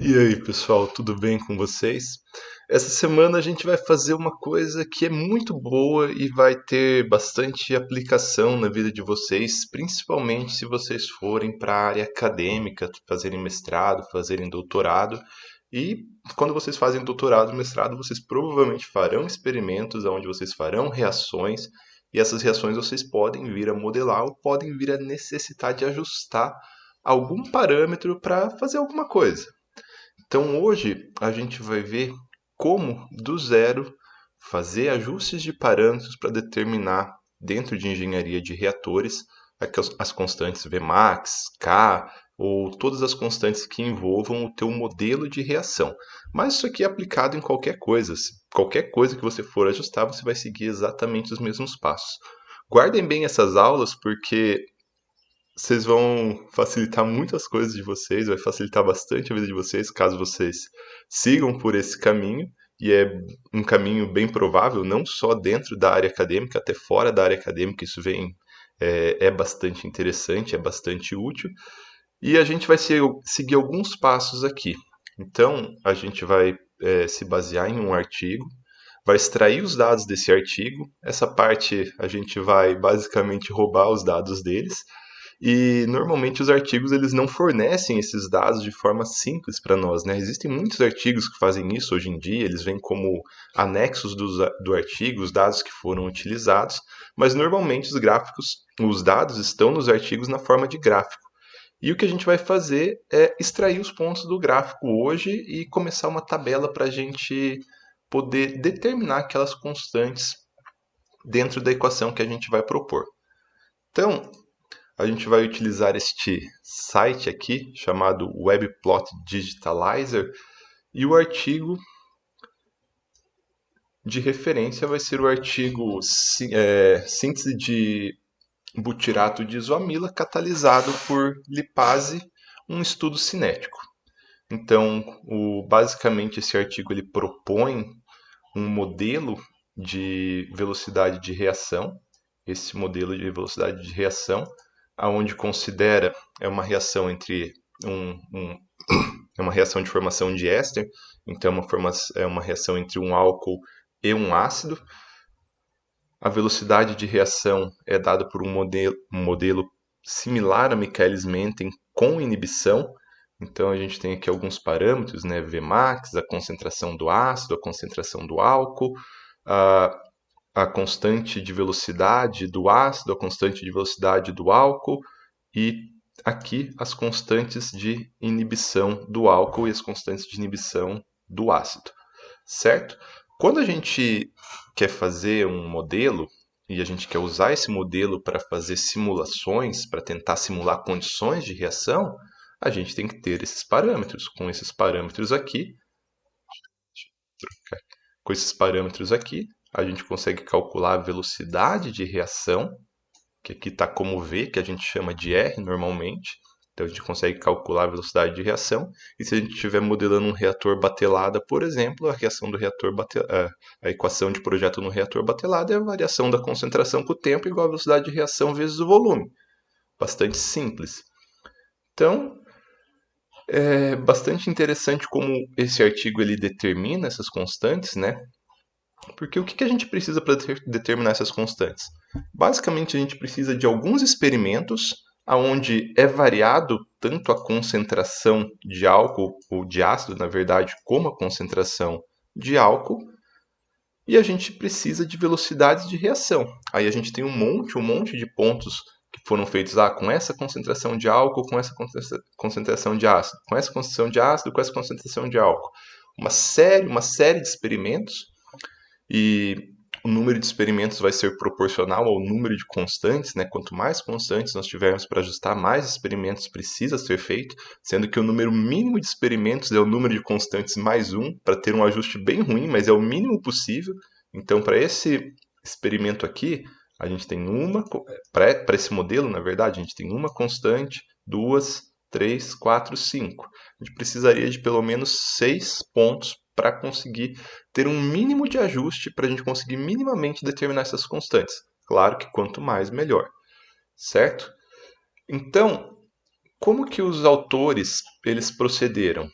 E aí, pessoal, tudo bem com vocês? Essa semana a gente vai fazer uma coisa que é muito boa e vai ter bastante aplicação na vida de vocês, principalmente se vocês forem para a área acadêmica, fazerem mestrado, fazerem doutorado. E quando vocês fazem doutorado, mestrado, vocês provavelmente farão experimentos onde vocês farão reações, e essas reações vocês podem vir a modelar ou podem vir a necessitar de ajustar algum parâmetro para fazer alguma coisa. Então hoje a gente vai ver como, do zero, fazer ajustes de parâmetros para determinar, dentro de engenharia de reatores, as constantes Vmax, K ou todas as constantes que envolvam o teu modelo de reação. Mas isso aqui é aplicado em qualquer coisa. Qualquer coisa que você for ajustar, você vai seguir exatamente os mesmos passos. Guardem bem essas aulas porque vocês vão facilitar muitas coisas de vocês, vai facilitar bastante a vida de vocês, caso vocês sigam por esse caminho, e é um caminho bem provável, não só dentro da área acadêmica, até fora da área acadêmica, isso é bastante interessante, é bastante útil, e a gente vai seguir alguns passos aqui. Então, a gente vai se basear em um artigo, vai extrair os dados desse artigo, essa parte a gente vai basicamente roubar os dados deles, e normalmente os artigos eles não fornecem esses dados de forma simples para nós, né? Existem muitos artigos que fazem isso hoje em dia, eles vêm como anexos do artigo, os dados que foram utilizados, mas normalmente os dados estão nos artigos na forma de gráfico. E o que a gente vai fazer é extrair os pontos do gráfico hoje e começar uma tabela para a gente poder determinar aquelas constantes dentro da equação que a gente vai propor. Então, a gente vai utilizar este site aqui chamado Webplot Digitalizer e o artigo de referência vai ser o artigo síntese de butirato de isoamila catalisado por lipase, um estudo cinético. Então, basicamente esse artigo ele propõe um modelo de velocidade de reação. Esse modelo de velocidade de reação aonde considera uma reação entre um, um, é uma reação de formação de éster, então é uma reação entre um álcool e um ácido. A velocidade de reação é dada por um modelo similar a Michaelis-Menten com inibição. Então a gente tem aqui alguns parâmetros, né? Vmax, a concentração do ácido, a concentração do álcool, a, a constante de velocidade do ácido, a constante de velocidade do álcool e aqui as constantes de inibição do álcool e as constantes de inibição do ácido, certo? Quando a gente quer fazer um modelo e a gente quer usar esse modelo para fazer simulações, para tentar simular condições de reação, a gente tem que ter esses parâmetros. Com esses parâmetros aqui, a gente consegue calcular a velocidade de reação, que aqui está como V, que a gente chama de R normalmente. Então a gente consegue calcular a velocidade de reação. E se a gente estiver modelando um reator batelada, por exemplo, a reação do reator a equação de projeto no reator batelada é a variação da concentração com o tempo igual a velocidade de reação vezes o volume. Bastante simples. Então, é bastante interessante como esse artigo ele determina essas constantes, né? Porque o que a gente precisa para determinar essas constantes? Basicamente, a gente precisa de alguns experimentos onde é variado tanto a concentração de álcool ou de ácido, na verdade, como a concentração de álcool, e a gente precisa de velocidades de reação. Aí a gente tem um monte de pontos que foram feitos com essa concentração de álcool, com essa concentração de ácido, com essa concentração de ácido, com essa concentração de álcool. Uma série de experimentos e o número de experimentos vai ser proporcional ao número de constantes, né? Quanto mais constantes nós tivermos para ajustar, mais experimentos precisa ser feito, sendo que o número mínimo de experimentos é o número de constantes mais um, para ter um ajuste bem ruim, mas é o mínimo possível. Então, para esse experimento aqui, a gente tem para esse modelo, na verdade, a gente tem uma constante, duas, três, quatro, cinco. A gente precisaria de pelo menos 6 pontos para conseguir ter um mínimo de ajuste para a gente conseguir minimamente determinar essas constantes. Claro que quanto mais, melhor, certo? Então, como que os autores eles procederam?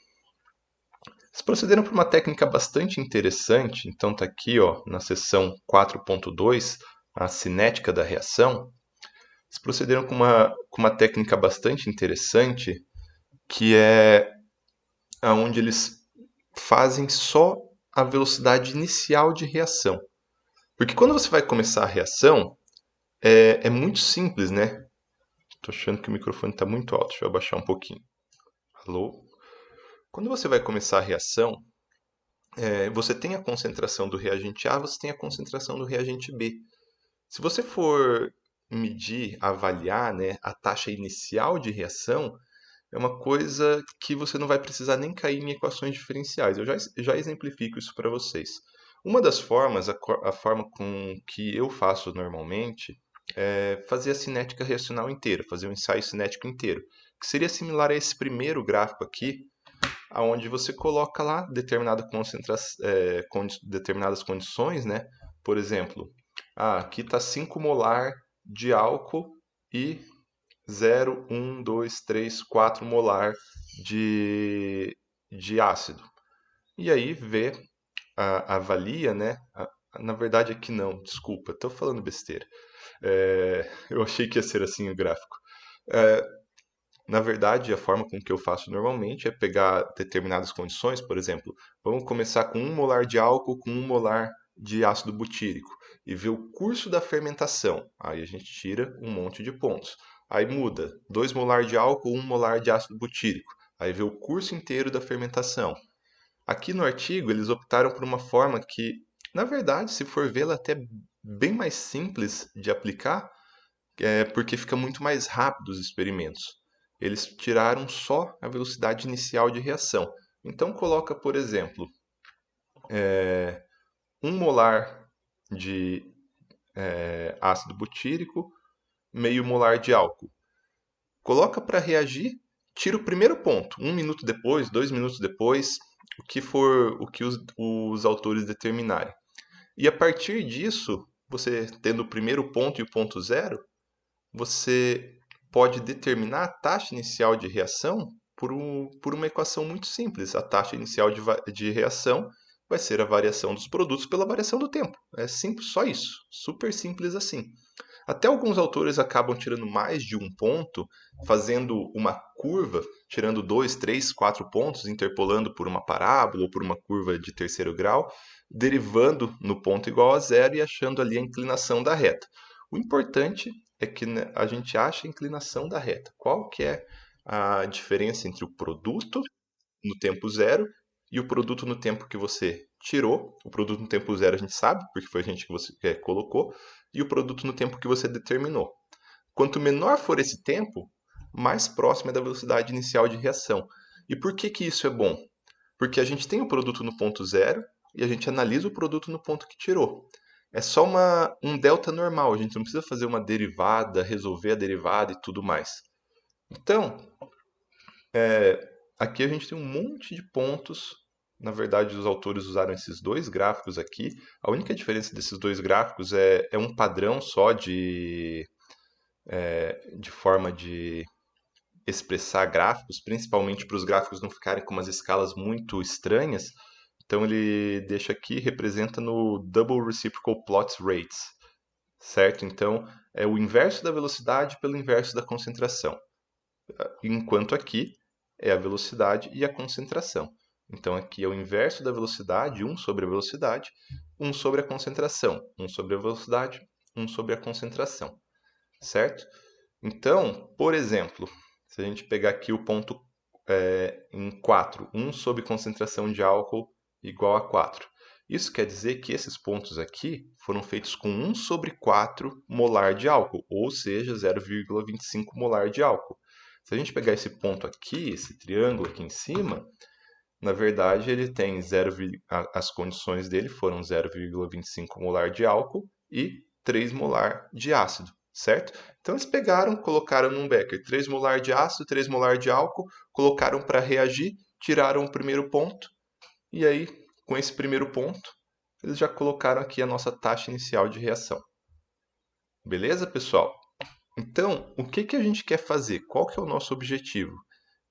Eles procederam por uma técnica bastante interessante, então está aqui ó, na seção 4.2, a cinética da reação. Eles procederam com uma técnica bastante interessante, que é onde eles fazem só a velocidade inicial de reação. Porque quando você vai começar a reação, é muito simples, né? Tô achando que o microfone está muito alto, deixa eu abaixar um pouquinho. Alô? Quando você vai começar a reação, você tem a concentração do reagente A, você tem a concentração do reagente B. Se você for medir, avaliar, né, a taxa inicial de reação, é uma coisa que você não vai precisar nem cair em equações diferenciais. Eu já exemplifico isso para vocês. Uma das formas, a forma com que eu faço normalmente, é fazer a cinética reacional inteira, fazer um ensaio cinético inteiro, que seria similar a esse primeiro gráfico aqui, onde você coloca lá determinadas condições, né? Por exemplo, aqui está 5 molar de álcool e 0, 1, 2, 3, 4 molar de ácido. E aí avalia, né? Na verdade aqui não, desculpa, estou falando besteira. Eu achei que ia ser assim o gráfico. É, Na verdade, a forma com que eu faço normalmente é pegar determinadas condições, por exemplo, vamos começar com 1 molar de álcool com 1 molar de ácido butírico e ver o curso da fermentação. Aí a gente tira um monte de pontos. Aí muda, 2 molar de álcool, 1 molar de ácido butírico. Aí vê o curso inteiro da fermentação. Aqui no artigo eles optaram por uma forma que, na verdade, se for vê-la até bem mais simples de aplicar, porque fica muito mais rápido os experimentos. Eles tiraram só a velocidade inicial de reação. Então coloca, por exemplo, 1 molar de ácido butírico, meio molar de álcool. Coloca para reagir, tira o primeiro ponto, 1 minuto depois, 2 minutos depois, o que for o que os autores determinarem. E a partir disso, você tendo o primeiro ponto e o ponto zero, você pode determinar a taxa inicial de reação por uma equação muito simples. A taxa inicial de reação vai ser a variação dos produtos pela variação do tempo. É simples, só isso. Super simples assim. Até alguns autores acabam tirando mais de um ponto, fazendo uma curva, tirando 2, 3, 4 pontos, interpolando por uma parábola ou por uma curva de terceiro grau, derivando no ponto igual a zero e achando ali a inclinação da reta. O importante é que né, a gente ache a inclinação da reta. Qual que é a diferença entre o produto no tempo zero e o produto no tempo que você tirou? O produto no tempo zero a gente sabe, porque foi a gente que você colocou, e o produto no tempo que você determinou. Quanto menor for esse tempo, mais próximo é da velocidade inicial de reação. E por que que isso é bom? Porque a gente tem o produto no ponto zero e a gente analisa o produto no ponto que tirou. É só um delta normal, a gente não precisa fazer uma derivada, resolver a derivada e tudo mais. Então, aqui a gente tem um monte de pontos. Na verdade, os autores usaram esses dois gráficos aqui. A única diferença desses dois gráficos é um padrão só de forma de expressar gráficos, principalmente para os gráficos não ficarem com umas escalas muito estranhas. Então ele deixa aqui, representa no Double Reciprocal Plots Rates, certo? Então é o inverso da velocidade pelo inverso da concentração. Enquanto aqui é a velocidade e a concentração. Então aqui é o inverso da velocidade, 1 sobre a velocidade, 1 sobre a concentração, 1 sobre a velocidade, 1 sobre a concentração, certo? Então, por exemplo, se a gente pegar aqui o ponto em 4, 1 sobre concentração de álcool igual a 4. Isso quer dizer que esses pontos aqui foram feitos com 1 sobre 4 molar de álcool, ou seja, 0,25 molar de álcool. Se a gente pegar esse ponto aqui, esse triângulo aqui em cima, na verdade ele tem as condições dele foram 0,25 molar de álcool e 3 molar de ácido, certo? Então eles pegaram, colocaram num becker 3 molar de ácido, 3 molar de álcool, colocaram para reagir, tiraram o primeiro ponto e aí com esse primeiro ponto eles já colocaram aqui a nossa taxa inicial de reação. Beleza, pessoal? Então, o que que a gente quer fazer? Qual que é o nosso objetivo?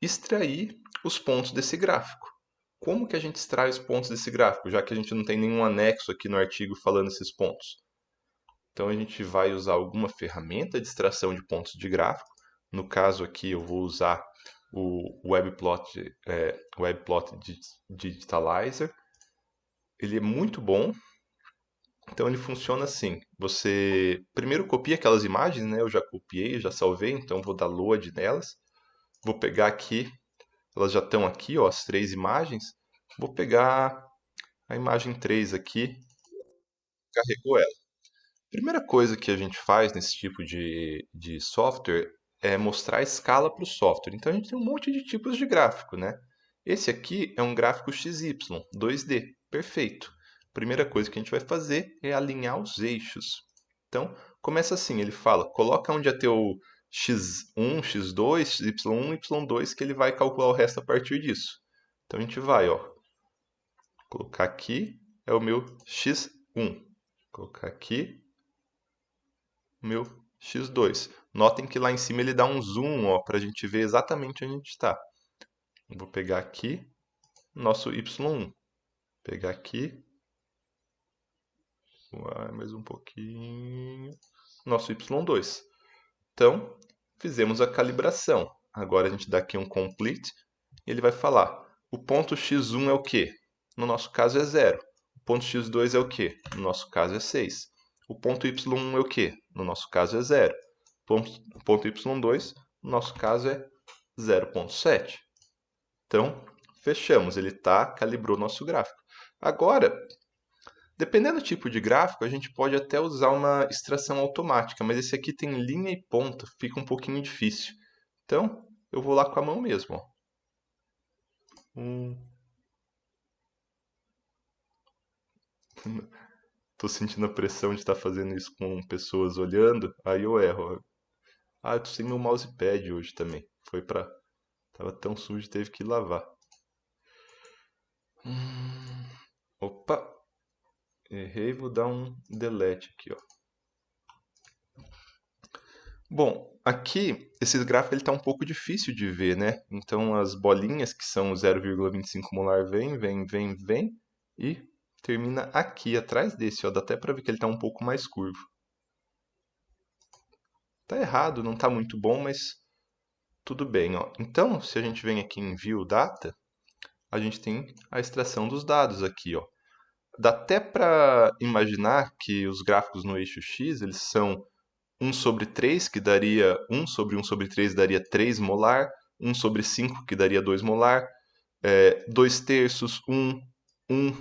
Extrair os pontos desse gráfico. como que a gente extrai os pontos desse gráfico, já que a gente não tem nenhum anexo aqui no artigo falando esses pontos? Então a gente vai usar alguma ferramenta de extração de pontos de gráfico. No caso aqui eu vou usar o WebPlot Digitalizer. Ele é muito bom. Então ele funciona assim: você primeiro copia aquelas imagens, né? Eu já copiei, já salvei, então vou dar load nelas. Vou pegar aqui, elas já estão aqui, ó, as 3 imagens. Vou pegar a imagem 3 aqui, carregou ela. Primeira coisa que a gente faz nesse tipo de software é mostrar a escala para o software. Então a gente tem um monte de tipos de gráfico, né? Esse aqui é um gráfico XY, 2D, perfeito. Primeira coisa que a gente vai fazer é alinhar os eixos. Então começa assim, ele fala, coloca onde é teu x1, x2, y1, y2, que ele vai calcular o resto a partir disso. Então a gente vai, ó, colocar aqui é o meu x1, colocar aqui meu x2. Notem que lá em cima ele dá um zoom, para a gente ver exatamente onde a gente está. Vou pegar aqui nosso y1. Pegar aqui, mais um pouquinho, nosso y2. Então, fizemos a calibração. Agora a gente dá aqui um complete e ele vai falar: o ponto x1 é o quê? No nosso caso é 0. O ponto x2 é o quê? No nosso caso é 6. O ponto y1 é o quê? No nosso caso é 0. O ponto y2, no nosso caso é 0,7. Então, fechamos. Ele calibrou nosso gráfico. Agora, dependendo do tipo de gráfico, a gente pode até usar uma extração automática, mas esse aqui tem linha e ponta, fica um pouquinho difícil. Então, eu vou lá com a mão mesmo. Ó. Tô sentindo a pressão de estar fazendo isso com pessoas olhando, aí eu erro. Ah, eu tô sem meu mousepad hoje também. Tava tão sujo, teve que lavar. Opa, errei, vou dar um delete aqui, ó. Bom, aqui esse gráfico ele tá um pouco difícil de ver, né? Então as bolinhas que são 0,25 molar vem e termina aqui atrás desse, ó. Dá até para ver que ele tá um pouco mais curvo. Tá errado, não tá muito bom, mas tudo bem, ó. Então, se a gente vem aqui em View Data, a gente tem a extração dos dados aqui, ó. Dá até para imaginar que os gráficos no eixo X, eles são 1/3, que daria 1/1/3 daria 3 molar, 1/5, que daria 2 molar, 2/3, 1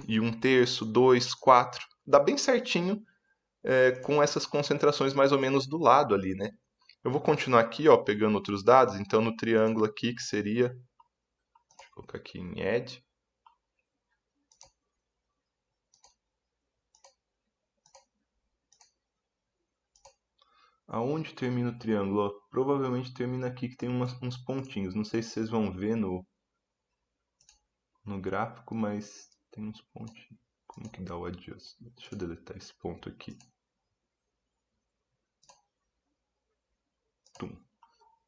e 1/3, 2, 4. Dá bem certinho com essas concentrações mais ou menos do lado ali, né? Eu vou continuar aqui, ó, pegando outros dados. Então, no triângulo aqui, que seria... Deixa eu colocar aqui em Add. Aonde termina o triângulo? Ó, provavelmente termina aqui que tem uns pontinhos. Não sei se vocês vão ver no gráfico, mas tem uns pontinhos. Como que dá o adjust? Deixa eu deletar esse ponto aqui. Tum.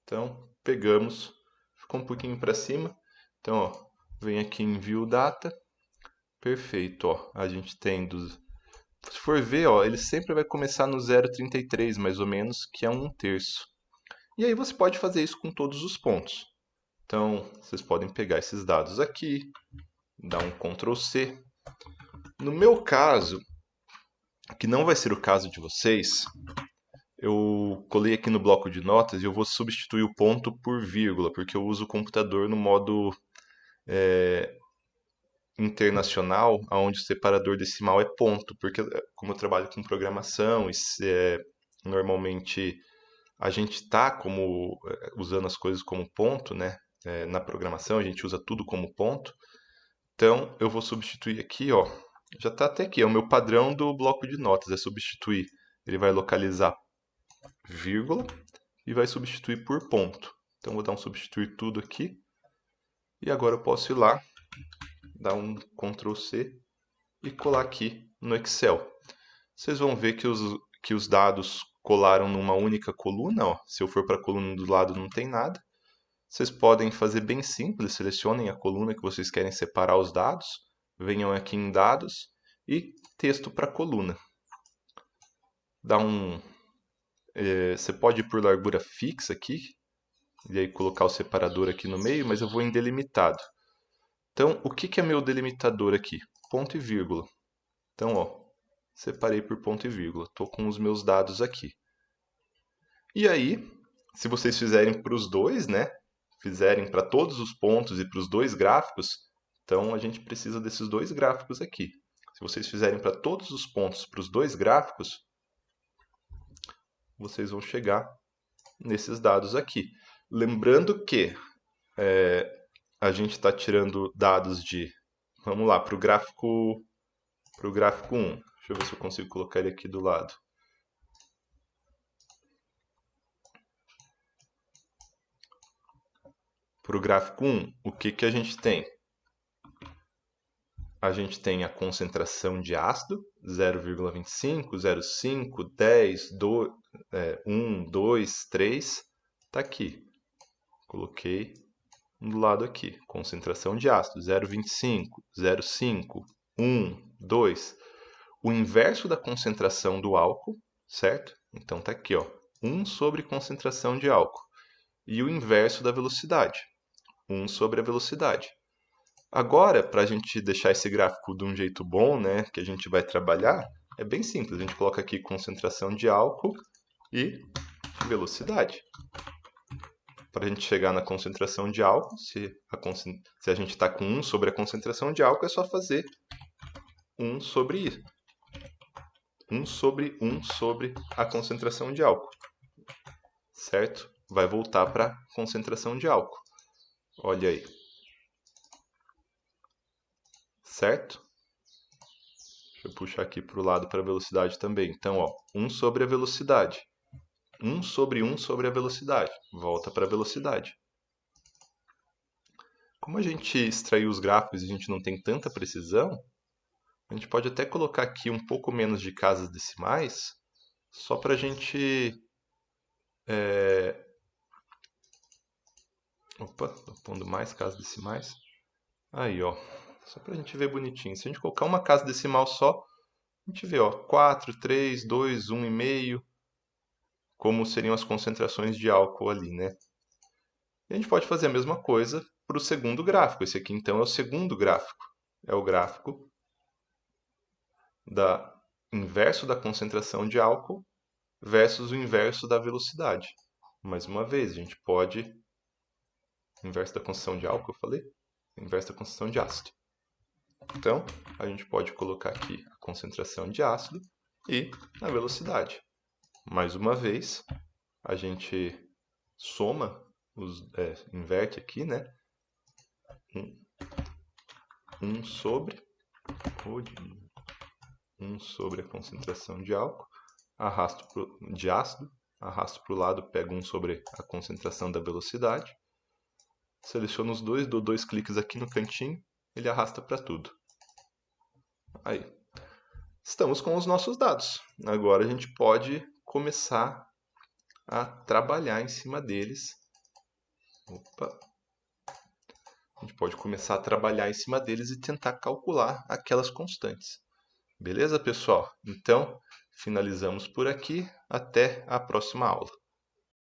Então, pegamos. Ficou um pouquinho para cima. Então, ó, vem aqui em View Data. Perfeito, ó. A gente tem dos... Se for ver, ó, ele sempre vai começar no 0,33, mais ou menos, que é 1/3. E aí você pode fazer isso com todos os pontos. Então, vocês podem pegar esses dados aqui, dar um Ctrl C. No meu caso, que não vai ser o caso de vocês, eu colei aqui no bloco de notas e eu vou substituir o ponto por vírgula, porque eu uso o computador no modo internacional, onde o separador decimal é ponto, porque como eu trabalho com programação, normalmente a gente está como usando as coisas como ponto, né? Na programação a gente usa tudo como ponto. Então eu vou substituir aqui, ó. Já está até aqui, é o meu padrão do bloco de notas, é substituir. Ele vai localizar vírgula e vai substituir por ponto. Então vou dar um substituir tudo aqui. E agora eu posso ir lá, dar um Ctrl C e colar aqui no Excel. Vocês vão ver que os dados colaram numa única coluna. Ó. Se eu for para a coluna do lado não tem nada. Vocês podem fazer bem simples, selecionem a coluna que vocês querem separar os dados, venham aqui em dados e texto para coluna. Você pode ir por largura fixa aqui, e aí colocar o separador aqui no meio, mas eu vou em delimitado. Então, o que é meu delimitador aqui? Ponto e vírgula. Então, ó, separei por ponto e vírgula. Estou com os meus dados aqui. E aí, se vocês fizerem para os dois, né? Fizerem para todos os pontos e para os dois gráficos, então a gente precisa desses dois gráficos aqui. Se vocês fizerem para todos os pontos para os dois gráficos, vocês vão chegar nesses dados aqui. Lembrando que a gente está tirando dados de... Vamos lá, para o gráfico 1. Deixa eu ver se eu consigo colocar ele aqui do lado. Para o gráfico 1, o que a gente tem? A gente tem a concentração de ácido, 0,25, 0,5, 10, 1, 2, 3. Está aqui. Coloquei do lado aqui. Concentração de ácido, 0,25, 0,5, 1, 2. O inverso da concentração do álcool, certo? Então está aqui, ó, 1 sobre concentração de álcool. E o inverso da velocidade, 1 sobre a velocidade. Agora, para a gente deixar esse gráfico de um jeito bom, né, que a gente vai trabalhar, é bem simples. A gente coloca aqui concentração de álcool e velocidade. Para a gente chegar na concentração de álcool, se a gente está com 1 sobre a concentração de álcool, é só fazer 1 sobre isso. 1 sobre 1 sobre a concentração de álcool. Certo? Vai voltar para a concentração de álcool. Olha aí. Certo? Deixa eu puxar aqui para o lado para a velocidade também. Então, ó, 1 sobre a velocidade. 1 sobre 1 sobre a velocidade. Volta para a velocidade. Como a gente extraiu os gráficos e a gente não tem tanta precisão, a gente pode até colocar aqui um pouco menos de casas decimais, só para a gente... Opa, estou pondo mais casas decimais. Aí, ó, só para a gente ver bonitinho. Se a gente colocar uma casa decimal só, a gente vê, ó, 4, 3, 2, 1,5, como seriam as concentrações de álcool ali, né? E a gente pode fazer a mesma coisa para o segundo gráfico. Esse aqui, então, é o segundo gráfico. É o gráfico da inverso da concentração de álcool versus o inverso da velocidade. Mais uma vez, a gente pode... Inverso da concentração de álcool, eu falei? Inverso da concentração de ácido. Então, a gente pode colocar aqui a concentração de ácido e a velocidade. Mais uma vez, a gente soma, inverte aqui, né? 1 sobre a concentração de álcool, de ácido, arrasto para o lado, pego 1 sobre a concentração da velocidade, seleciono os dois, dou 2 cliques aqui no cantinho, ele arrasta para tudo. Aí, estamos com os nossos dados. Agora a gente pode começar a trabalhar em cima deles. Opa! A gente pode começar a trabalhar em cima deles e tentar calcular aquelas constantes. Beleza, pessoal? Então, finalizamos por aqui. Até a próxima aula.